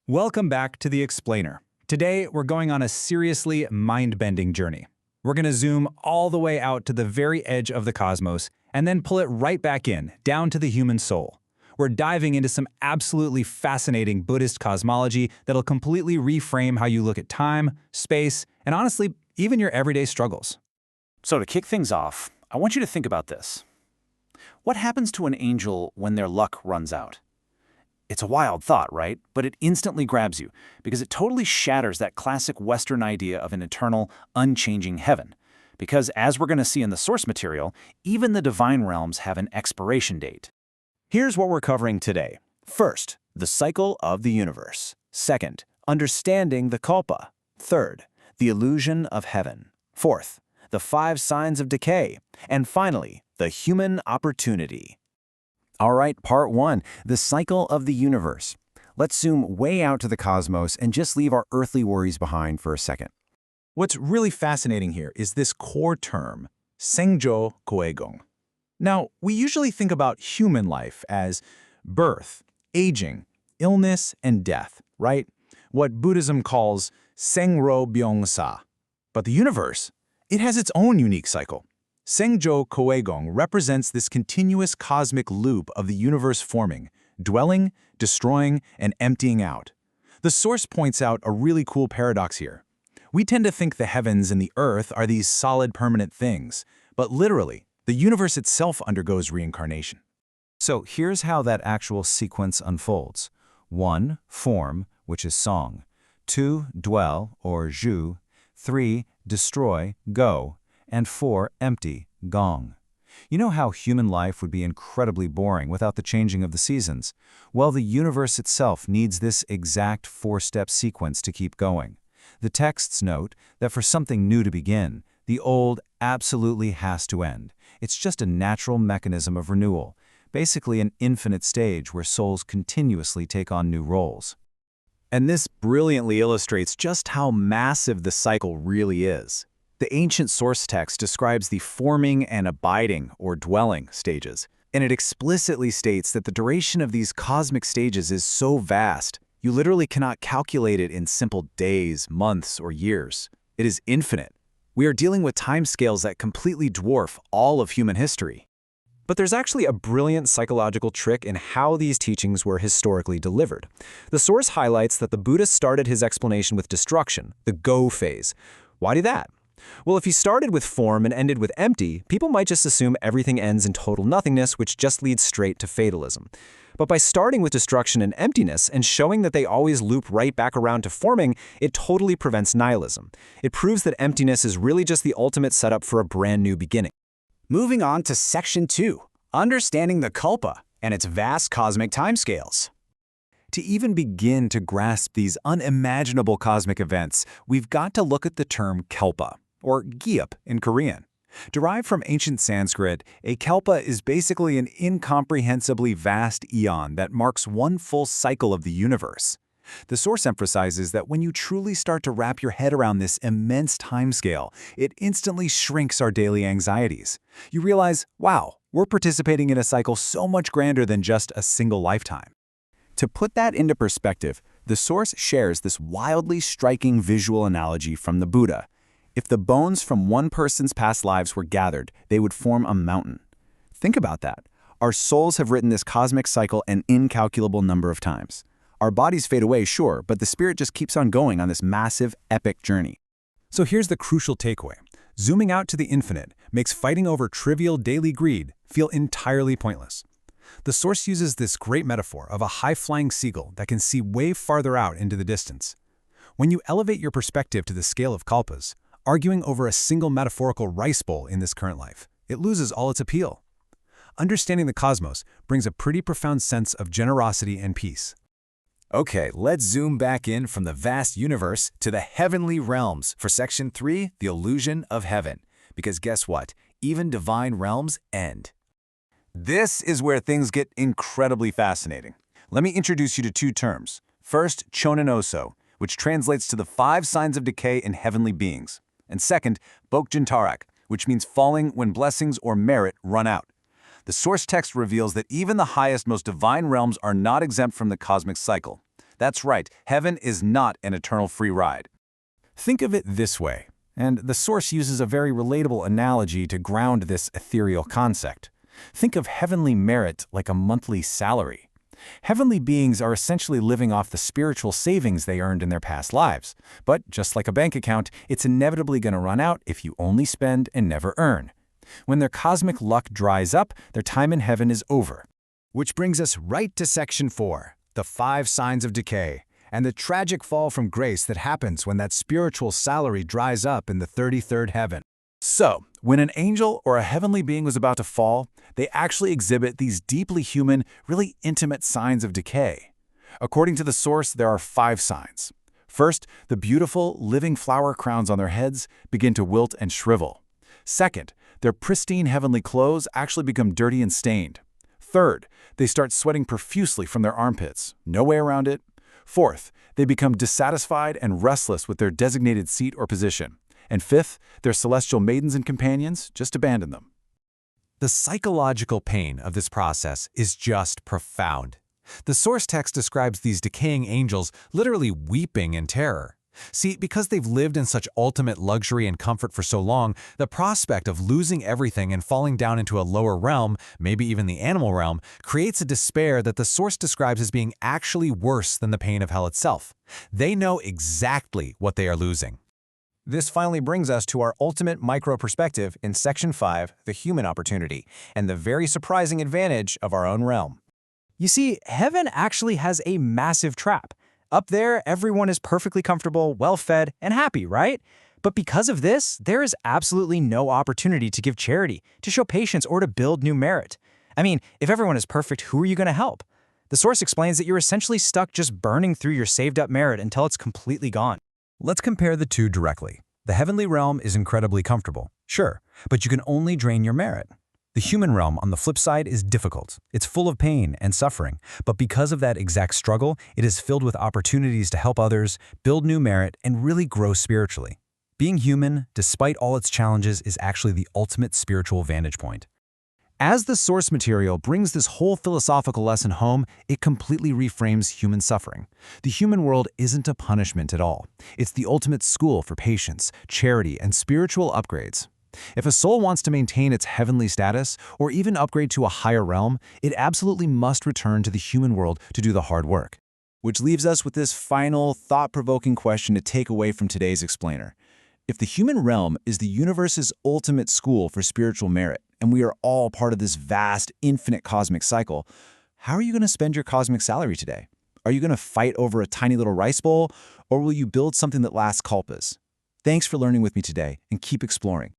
Welcome back to The Explainer. Today, we're going on a seriously mind-bending journey. We're going to zoom all the way out to the very edge of the cosmos and then pull it right back in, down to the human soul. We're diving into some absolutely fascinating Buddhist cosmology that'll completely reframe how you look at time, space, and honestly, even your everyday struggles. So to kick things off, I want you to think about this. What happens to an angel when their luck runs out? It's a wild thought, right? But it instantly grabs you, because it totally shatters that classic Western idea of an eternal, unchanging heaven. Because as we're going to see in the source material, even the divine realms have an expiration date. Here's what we're covering today. First, the cycle of the universe. Second, understanding the kalpa. Third, the illusion of heaven. Fourth, the 5 signs of decay. And finally, the human opportunity. All right, part 1, the cycle of the universe. Let's zoom way out to the cosmos and just leave our earthly worries behind for a second. What's really fascinating here is this core term, Sengjo Koegong. Now, we usually think about human life as birth, aging, illness, and death, right? What Buddhism calls Sengro Byongsa. But the universe, it has its own unique cycle. Sengjo Koegong represents this continuous cosmic loop of the universe forming, dwelling, destroying, and emptying out. The source points out a really cool paradox here. We tend to think the heavens and the earth are these solid permanent things, but literally, the universe itself undergoes reincarnation. So here's how that actual sequence unfolds. 1, form, which is song. 2, dwell, or zhu. 3, destroy, go. And 4, empty, gong. You know how human life would be incredibly boring without the changing of the seasons? Well, the universe itself needs this exact 4-step sequence to keep going. The texts note that for something new to begin, the old absolutely has to end. It's just a natural mechanism of renewal, basically an infinite stage where souls continuously take on new roles. And this brilliantly illustrates just how massive the cycle really is. The ancient source text describes the forming and abiding, or dwelling, stages, and it explicitly states that the duration of these cosmic stages is so vast, you literally cannot calculate it in simple days, months, or years. It is infinite. We are dealing with timescales that completely dwarf all of human history. But there's actually a brilliant psychological trick in how these teachings were historically delivered. The source highlights that the Buddha started his explanation with destruction, the go phase. Why do that? Well, if he started with form and ended with empty, people might just assume everything ends in total nothingness, which just leads straight to fatalism. But by starting with destruction and emptiness and showing that they always loop right back around to forming, it totally prevents nihilism. It proves that emptiness is really just the ultimate setup for a brand new beginning. Moving on to Section 2, understanding the kalpa and its vast cosmic timescales. To even begin to grasp these unimaginable cosmic events, we've got to look at the term kalpa, or gyup in Korean. Derived from ancient Sanskrit, a kalpa is basically an incomprehensibly vast eon that marks one full cycle of the universe. The source emphasizes that when you truly start to wrap your head around this immense timescale, it instantly shrinks our daily anxieties. You realize, wow, we're participating in a cycle so much grander than just a single lifetime. To put that into perspective, the source shares this wildly striking visual analogy from the Buddha. If the bones from one person's past lives were gathered, they would form a mountain. Think about that. Our souls have written this cosmic cycle an incalculable number of times. Our bodies fade away, sure, but the spirit just keeps on going on this massive, epic journey. So here's the crucial takeaway. Zooming out to the infinite makes fighting over trivial daily greed feel entirely pointless. The source uses this great metaphor of a high-flying seagull that can see way farther out into the distance. When you elevate your perspective to the scale of kalpas, arguing over a single metaphorical rice bowl in this current life, it loses all its appeal. Understanding the cosmos brings a pretty profound sense of generosity and peace. Okay, let's zoom back in from the vast universe to the heavenly realms for Section 3, the illusion of heaven. Because guess what? Even divine realms end. This is where things get incredibly fascinating. Let me introduce you to 2 terms. First, chonin oso, which translates to the 5 signs of decay in heavenly beings. And second, bokjin tarak, which means falling when blessings or merit run out. The source text reveals that even the highest, most divine realms are not exempt from the cosmic cycle. That's right, heaven is not an eternal free ride. Think of it this way, and the source uses a very relatable analogy to ground this ethereal concept. Think of heavenly merit like a monthly salary. Heavenly beings are essentially living off the spiritual savings they earned in their past lives. But just like a bank account, it's inevitably going to run out if you only spend and never earn. When their cosmic luck dries up, their time in heaven is over. Which brings us right to Section 4, the 5 signs of decay, and the tragic fall from grace that happens when that spiritual salary dries up in the 33rd heaven. So, when an angel or a heavenly being was about to fall, they actually exhibit these deeply human, really intimate signs of decay. According to the source, there are 5 signs. First, the beautiful, living flower crowns on their heads begin to wilt and shrivel. Second, their pristine heavenly clothes actually become dirty and stained. Third, they start sweating profusely from their armpits. No way around it. Fourth, they become dissatisfied and restless with their designated seat or position. And fifth, their celestial maidens and companions just abandon them. The psychological pain of this process is just profound. The source text describes these decaying angels literally weeping in terror. See, because they've lived in such ultimate luxury and comfort for so long, the prospect of losing everything and falling down into a lower realm, maybe even the animal realm, creates a despair that the source describes as being actually worse than the pain of hell itself. They know exactly what they are losing. This finally brings us to our ultimate micro-perspective in Section 5, the human opportunity, and the very surprising advantage of our own realm. You see, heaven actually has a massive trap. Up there, everyone is perfectly comfortable, well-fed, and happy, right? But because of this, there is absolutely no opportunity to give charity, to show patience, or to build new merit. I mean, if everyone is perfect, who are you going to help? The source explains that you're essentially stuck just burning through your saved-up merit until it's completely gone. Let's compare the two directly. The heavenly realm is incredibly comfortable, sure, but you can only drain your merit. The human realm, on the flip side, is difficult. It's full of pain and suffering, but because of that exact struggle, it is filled with opportunities to help others, build new merit, and really grow spiritually. Being human, despite all its challenges, is actually the ultimate spiritual vantage point. As the source material brings this whole philosophical lesson home, it completely reframes human suffering. The human world isn't a punishment at all. It's the ultimate school for patience, charity, and spiritual upgrades. If a soul wants to maintain its heavenly status, or even upgrade to a higher realm, it absolutely must return to the human world to do the hard work. Which leaves us with this final, thought-provoking question to take away from today's explainer. If the human realm is the universe's ultimate school for spiritual merit, and we are all part of this vast, infinite cosmic cycle, how are you going to spend your cosmic salary today? Are you going to fight over a tiny little rice bowl, or will you build something that lasts kalpas? Thanks for learning with me today, and keep exploring.